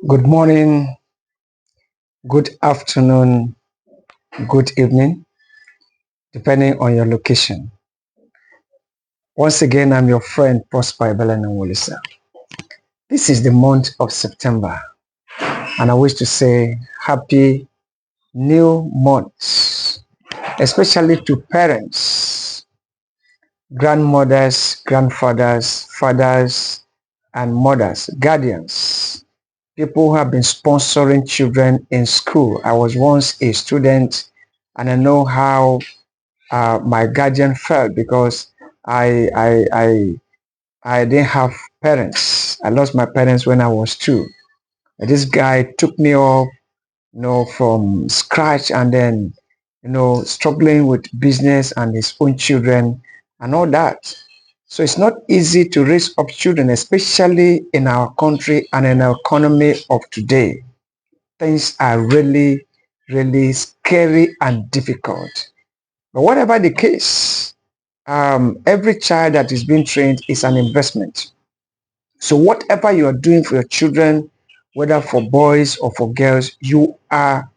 Good morning, good afternoon, good evening, depending on your location. Once again, I'm your friend Prosper Ibelen. This is the month of September, and I wish to say happy new month, especially to parents, grandmothers, grandfathers, fathers, and mothers, guardians, people who have been sponsoring children in school. I was once a student, and I know how my guardian felt because I, I I I didn't have parents. I lost my parents when I was two. This guy took me up, from scratch, and then, struggling with business and his own children and all that. So it's not easy to raise up children, especially in our country and in our economy of today. Things are really, really scary and difficult. But whatever the case, every child that is being trained is an investment. So whatever you are doing for your children, whether for boys or for girls, you are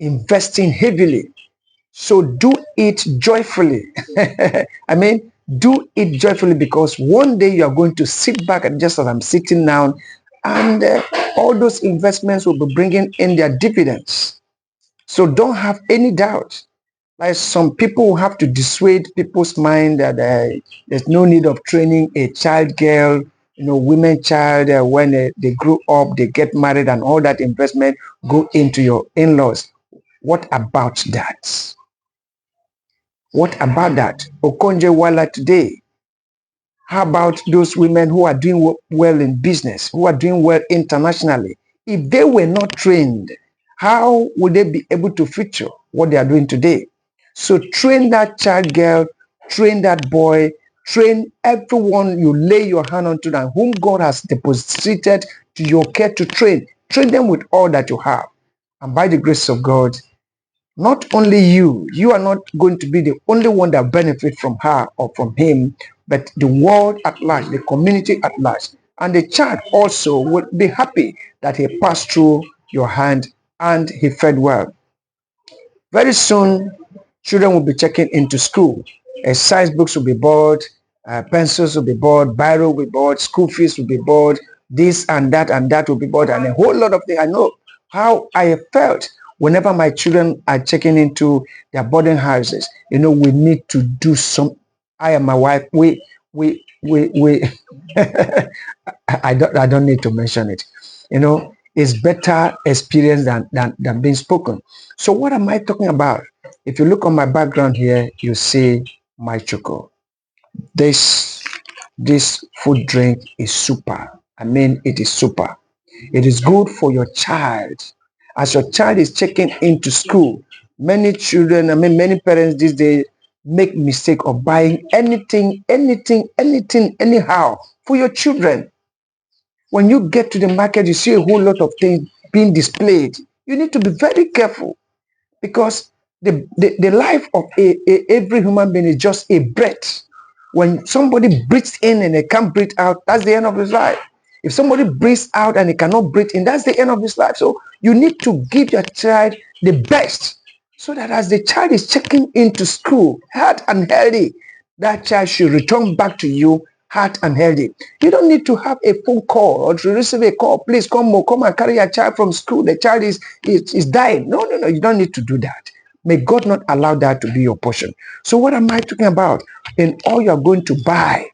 investing heavily. So do it joyfully. I mean, do it joyfully because one day you are going to sit back and just as I'm sitting now, and all those investments will be bringing in their dividends. So don't have any doubt. Like some people have to dissuade people's mind that there's no need of training a child girl, women child when they grow up, they get married, and all that investment go into your in-laws. What about that? What about that? Okonje Wala today. How about those women who are doing well in business, who are doing well internationally? If they were not trained, how would they be able to feature what they are doing today? So train that child girl, train that boy, train everyone you lay your hand onto them, whom God has deposited to your care to train. Train them with all that you have. And by the grace of God, not only you are not going to be the only one that benefit from her or from him, but the world at large, the community at large. And the child also will be happy that he passed through your hand and he fed well. Very soon, children will be checking into school. Science books will be bought, pencils will be bought, biro will be bought, school fees will be bought, this and that will be bought, and a whole lot of things. I know how I felt whenever my children are checking into their boarding houses. We need to do some. I and my wife, we I don't need to mention it. It's better experience than being spoken. So what am I talking about? If you look on my background here, you see my choco. This food drink is super. I mean, it is super. It is good for your child. As your child is checking into school, many children, many parents these days make mistake of buying anything, anyhow for your children. When you get to the market, you see a whole lot of things being displayed. You need to be very careful because the life of every human being is just a breath. When somebody breathes in and they can't breathe out, that's the end of his life. If somebody breathes out and he cannot breathe in, that's the end of his life. So you need to give your child the best so that as the child is checking into school, health and healthy, that child should return back to you heart and healthy. You don't need to have a phone call or to receive a call. Please come and carry your child from school. The child is dying. No. You don't need to do that. May God not allow that to be your portion. So what am I talking about? In all you are going to buy,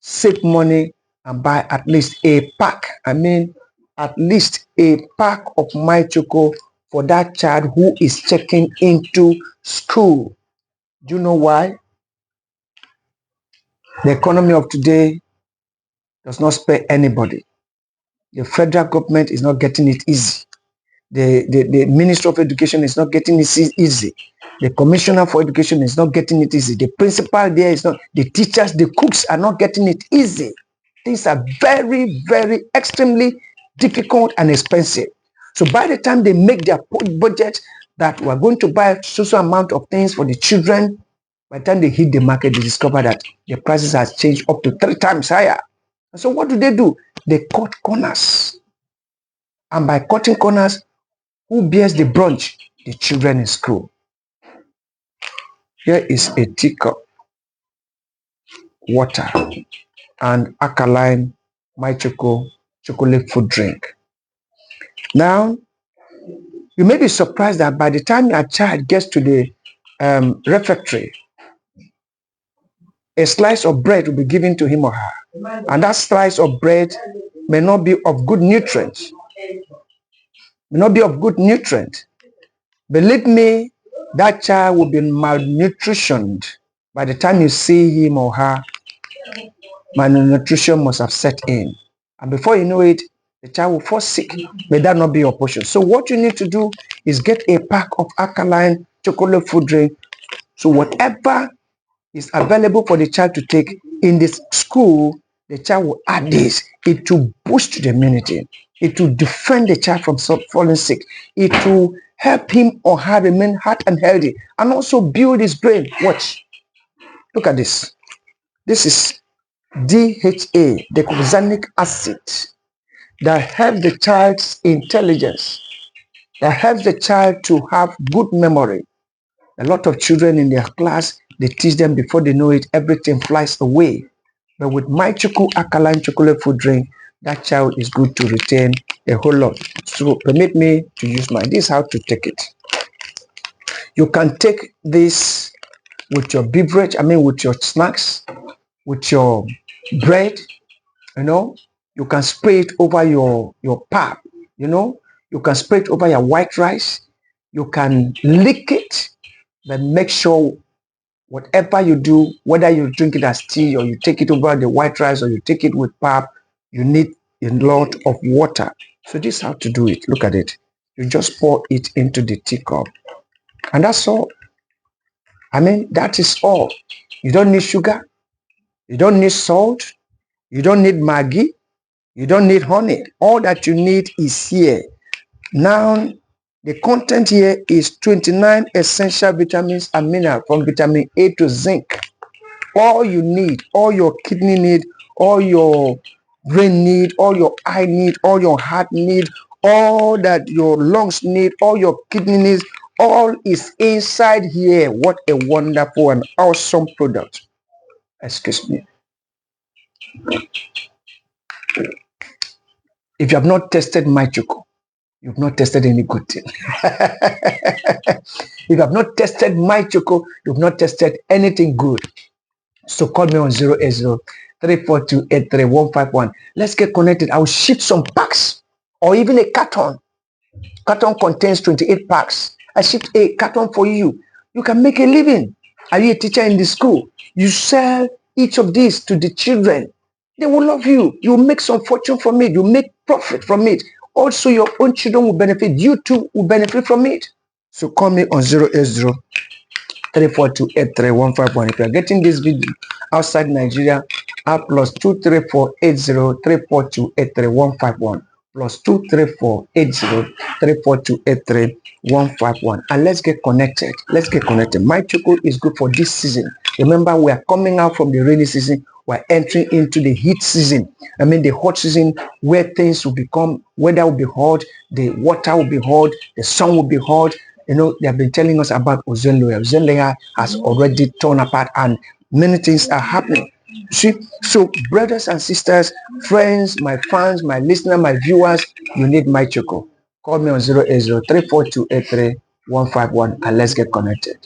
save money and buy at least a pack. I mean, at least a pack of my choco for that child who is checking into school. Do you know why? The economy of today does not spare anybody. The federal government is not getting it easy. The Minister of Education is not getting it easy. The Commissioner for Education is not getting it easy. The principal there is not, the teachers, the cooks are not getting it easy. Things are very, very extremely difficult and expensive. So by the time they make their budget that we're going to buy social amount of things for the children, by the time they hit the market, they discover that the prices has changed up to 3 times higher. So what do? They cut corners. And by cutting corners, who bears the brunt? The children in school. Here is a teacup, water, and alkaline My Choco chocolate food drink. Now, you may be surprised that by the time your child gets to the refectory, a slice of bread will be given to him or her. And that slice of bread may not be of good nutrients. May not be of good nutrient. Believe me, that child will be malnutritioned. By the time you see him or her, malnutrition must have set in. And before you know it, the child will fall sick. May that not be your portion. So what you need to do is get a pack of alkaline chocolate food drink. So whatever is available for the child to take in this school, the child will add this. It will boost the immunity. It will defend the child from falling sick. It will help him or her remain heart and healthy, and also build his brain. Watch. Look at this. This is DHA, deoxynic acid, that helps the child's intelligence, that helps the child to have good memory. A lot of children in their class, they teach them before they know it, everything flies away. But with My Choco alkaline chocolate food drink, that child is good to retain a whole lot. So permit me to use mine. This is how to take it. You can take this with your beverage, with your snacks, with your bread, you can spray it over your pap, you can spray it over your white rice, you can lick it, but make sure whatever you do, whether you drink it as tea or you take it over the white rice or you take it with pap, you need a lot of water. So this is how to do it. Look at it. You just pour it into the teacup. And that's all. That is all. You don't need sugar. You don't need salt. You don't need Maggi. You don't need honey. All that you need is here. Now, the content here is 29 essential vitamins and minerals, from vitamin A to zinc. All you need, all your kidney need, all your brain need, all your eye need, all your heart need, all that your lungs need, all your kidney needs, all is inside here. What a wonderful and awesome product. Excuse me. If you have not tested My Choco, you've not tested any good thing. If you have not tested My Choco, you've not tested anything good. So call me on 080-342-83151. Let's get connected. I'll ship some packs or even a carton. Carton contains 28 packs. I shipped a carton for you. You can make a living. Are you a teacher in the school? You sell each of these to the children. They will love you. You will make some fortune from it. You make profit from it. Also, your own children will benefit. You too will benefit from it. So call me on 080-342-83151. If you are getting this video outside Nigeria, plus 234-80-342-83151. Plus 234-80-342-83151. And let's get connected. Let's get connected. My Choco is good for this season. Remember, we are coming out from the rainy season. We're entering into the heat season. The hot season, where things will become, weather will be hot, the water will be hot, the sun will be hot. They have been telling us about ozone layer. Ozone layer has already torn apart and many things are happening. See, so brothers and sisters, friends, my fans, my listeners, my viewers, you need My Choco. Call me on 080-342-83151 and let's get connected.